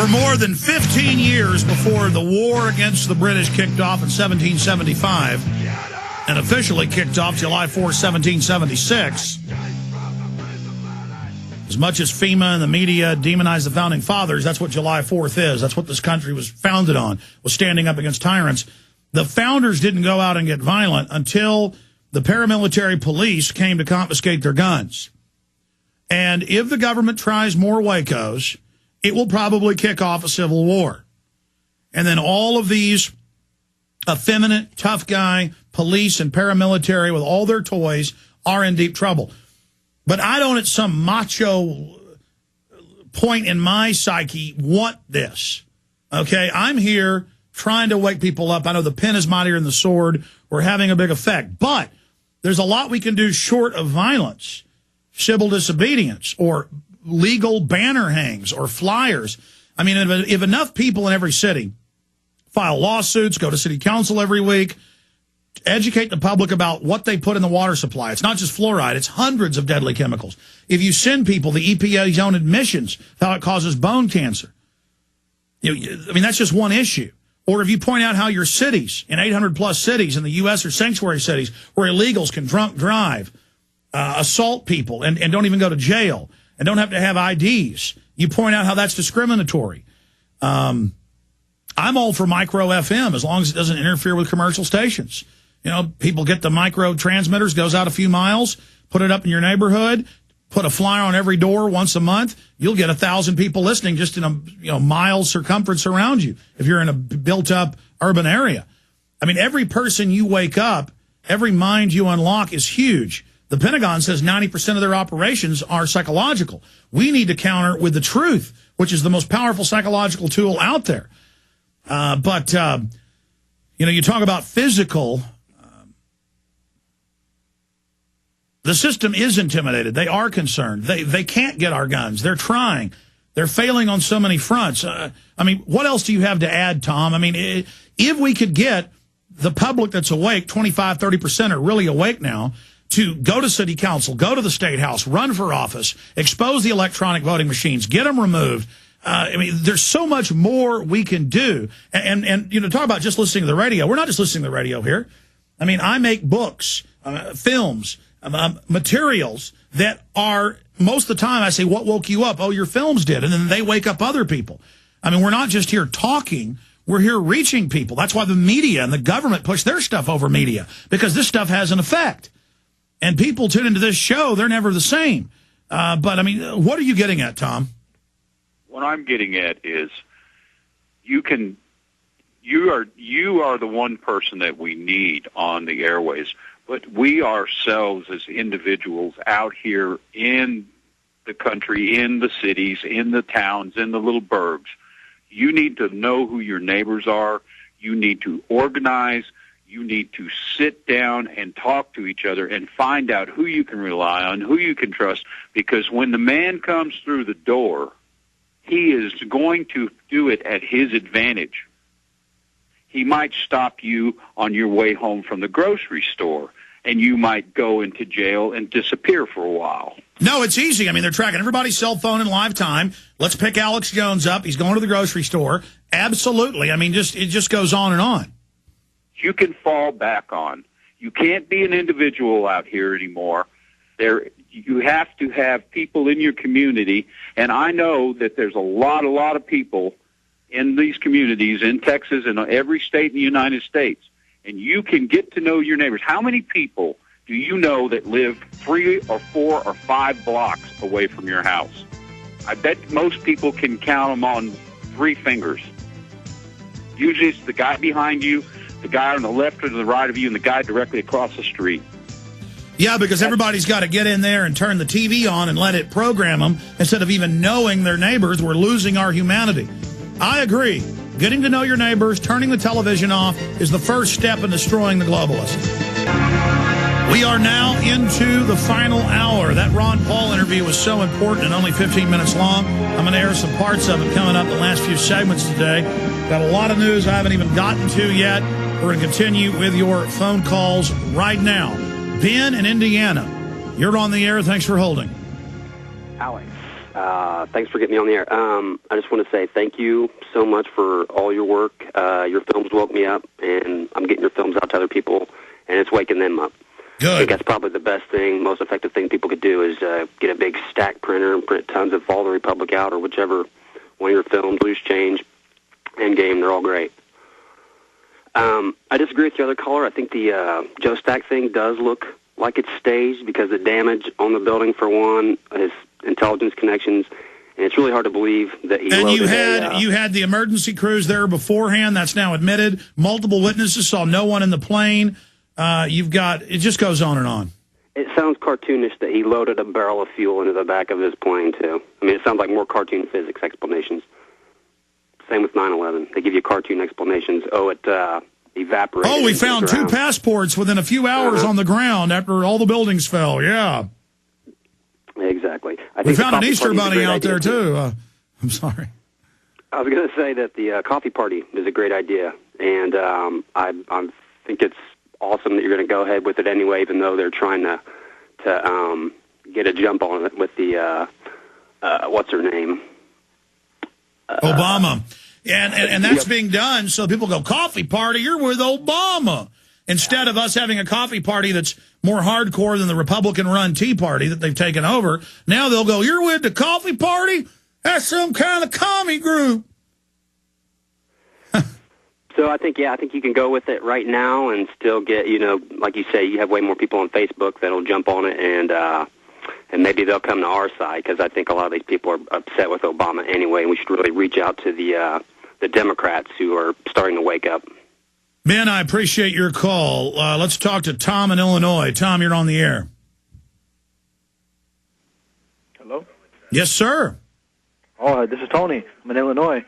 For more than 15 years before the war against the British kicked off in 1775 and officially kicked off July 4, 1776, as much as FEMA and the media demonize the Founding Fathers, that's what July 4th is. That's what this country was founded on, was standing up against tyrants. The founders didn't go out and get violent until the paramilitary police came to confiscate their guns. And if the government tries more Wacos, it will probably kick off a civil war. And then all of these effeminate, tough guy police and paramilitary with all their toys are in deep trouble. But I don't, at some macho point in my psyche, want this. Okay? I'm here trying to wake people up. I know the pen is mightier than the sword. We're having a big effect. But there's a lot we can do short of violence, civil disobedience, or legal banner hangs or flyers. I mean, if enough people in every city file lawsuits, go to city council every week, educate the public about what they put in the water supply. It's not just fluoride. It's hundreds of deadly chemicals. If you send people the EPA's own admissions, how it causes bone cancer. I mean, that's just one issue. Or if you point out how your cities, in 800-plus cities in the U.S. are sanctuary cities where illegals can drunk drive, assault people, and don't even go to jail, and don't have to have IDs. You point out how that's discriminatory. I'm all for micro FM as long as it doesn't interfere with commercial stations. You know, people get the micro transmitters, goes out a few miles, put it up in your neighborhood, put a flyer on every door once a month. You'll get 1,000 people listening just in a mile circumference around you if you're in a built-up urban area. I mean, every person you wake up, every mind you unlock is huge. The Pentagon says 90% of their operations are psychological. We need to counter with the truth, which is the most powerful psychological tool out there. But you talk about physical. The system is intimidated. They are concerned. They can't get our guns. They're trying. They're failing on so many fronts. I mean, what else do you have to add, Tom? I mean, if we could get the public that's awake, 25, 30% are really awake now, to go to city council, go to the state house, run for office, expose the electronic voting machines, get them removed. I mean, there's so much more we can do. And talk about just listening to the radio. We're not just listening to the radio here. I mean, I make books, films, materials that are, most of the time I say, what woke you up? Oh, your films did. And then they wake up other people. I mean, we're not just here talking. We're here reaching people. That's why the media and the government push their stuff over media, because this stuff has an effect. And people tune into this show, they're never the same. But, I mean, what are you getting at, Tom? What I'm getting at is you are the one person that we need on the airways. But we ourselves as individuals out here in the country, in the cities, in the towns, in the little burgs, you need to know who your neighbors are. You need to organize. You need to sit down and talk to each other and find out who you can rely on, who you can trust, because when the man comes through the door, he is going to do it at his advantage. He might stop you on your way home from the grocery store, and you might go into jail and disappear for a while. No, it's easy. I mean, they're tracking everybody's cell phone in live time. Let's pick Alex Jones up. He's going to the grocery store. Absolutely. I mean, it just goes on and on. You can fall back on. You can't be an individual out here anymore. You have to have people in your community, and I know that there's a lot of people in these communities in Texas and every state in the United States, and you can get to know your neighbors. How many people do you know that live 3 or 4 or 5 blocks away from your house? I bet most people can count them on 3 fingers. Usually it's the guy behind you, the guy on the left or to the right of you, and the guy directly across the street. Yeah, because everybody's got to get in there and turn the TV on and let it program them instead of even knowing their neighbors. We're losing our humanity. I agree. Getting to know your neighbors, turning the television off is the first step in destroying the globalists. We are now into the final hour. That Ron Paul interview was so important and only 15 minutes long. I'm going to air some parts of it coming up in the last few segments today. Got a lot of news I haven't even gotten to yet. We're going to continue with your phone calls right now. Ben in Indiana, you're on the air. Thanks for holding. Alex, Thanks for getting me on the air. I just want to say thank you so much for all your work. Your films woke me up, and I'm getting your films out to other people, and it's waking them up. Good. I think that's probably the best thing, most effective thing people could do is get a big stack printer and print tons of Fall the Republic out, or whichever one of your films, Loose Change, Endgame, they're all great. I disagree with the other caller. I think the Joe Stack thing does look like it's staged because the damage on the building, for one, his intelligence connections, and it's really hard to believe that he And loaded you had the emergency crews there beforehand. That's now admitted. Multiple witnesses saw no one in the plane. It just goes on and on. It sounds cartoonish that he loaded a barrel of fuel into the back of his plane, too. I mean, it sounds like more cartoon physics explanations. Same with 9/11. They give you cartoon explanations. Oh, it evaporated. Oh, we found 2 passports within a few hours on the ground after all the buildings fell. Yeah. Exactly. We found an Easter bunny out there, too. I'm sorry. I was going to say that the coffee party is a great idea, and I think it's awesome that you're going to go ahead with it anyway, even though they're trying to get a jump on it with the, what's her name? Obama. And that's being done, so people go, coffee party, you're with Obama. Instead of us having a coffee party that's more hardcore than the Republican-run Tea Party that they've taken over, now they'll go, you're with the coffee party? That's some kind of commie group. So I think you can go with it right now and still get, like you say, you have way more people on Facebook that'll jump on it, and maybe they'll come to our side, because I think a lot of these people are upset with Obama anyway, and we should really reach out to the Democrats who are starting to wake up. Ben, I appreciate your call. Let's talk to Tom in Illinois. Tom, you're on the air. Hello? Yes, sir. Oh, this is Tony. I'm in Illinois.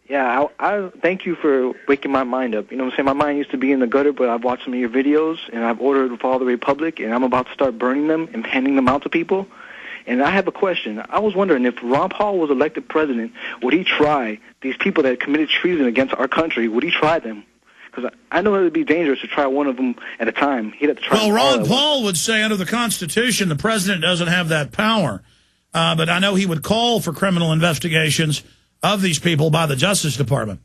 Yeah, I thank you for waking my mind up. You know what I'm saying? My mind used to be in the gutter, but I've watched some of your videos, and I've ordered Fall the Republic, and I'm about to start burning them and handing them out to people. And I have a question. I was wondering, if Ron Paul was elected president, would he try these people that committed treason against our country? Would he try them? Because I know it would be dangerous to try one of them at a time. He'd have to try. Well, Ron Paul would say under the Constitution the president doesn't have that power. But I know he would call for criminal investigations of these people by the Justice Department.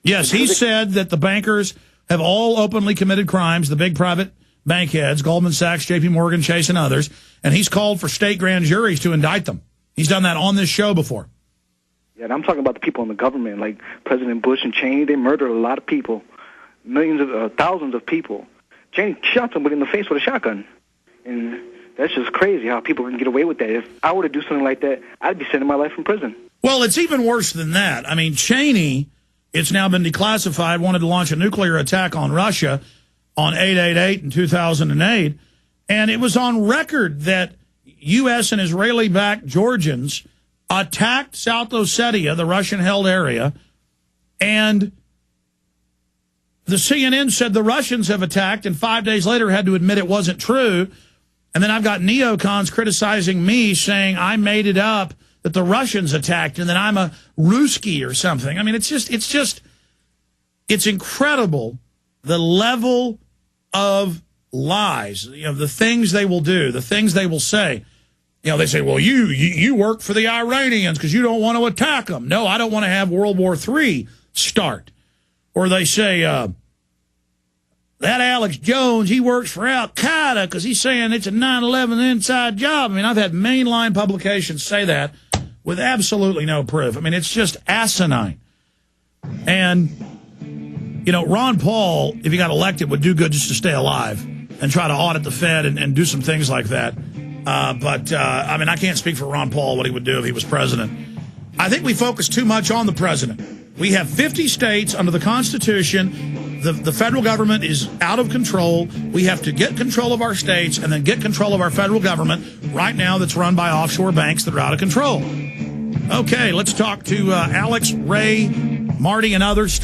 Yes, he said that the bankers have all openly committed crimes, the big private bank heads, Goldman Sachs, J.P. Morgan, Chase, and others, and he's called for state grand juries to indict them. He's done that on this show before. Yeah, and I'm talking about the people in the government, like President Bush and Cheney. They murdered a lot of people, thousands of people. Cheney shot somebody in the face with a shotgun, and that's just crazy how people can get away with that. If I were to do something like that, I'd be sending my life in prison. Well, it's even worse than that. I mean, Cheney, it's now been declassified, wanted to launch a nuclear attack on Russia on 8/88 in 2008, and it was on record that U.S. and Israeli-backed Georgians attacked South Ossetia, the Russian-held area, and the CNN said the Russians have attacked, and 5 days later had to admit it wasn't true. And then I've got neocons criticizing me, saying I made it up, that the Russians attacked, and that I'm a Ruski or something. I mean, it's incredible the level of lies, the things they will do, the things they will say. They say, well, you work for the Iranians because you don't want to attack them. No, I don't want to have World War III start. Or they say, that Alex Jones, he works for Al-Qaeda because he's saying it's a 9/11 inside job. I mean, I've had mainline publications say that with absolutely no proof. I mean, it's just asinine. And, Ron Paul, if he got elected, would do good just to stay alive and try to audit the Fed and do some things like that. But I mean, I can't speak for Ron Paul, what he would do if he was president. I think we focus too much on the president. We have 50 states under the Constitution. The federal government is out of control. We have to get control of our states and then get control of our federal government right now that's run by offshore banks that are out of control. Okay, let's talk to Alex, Ray, Marty, and others.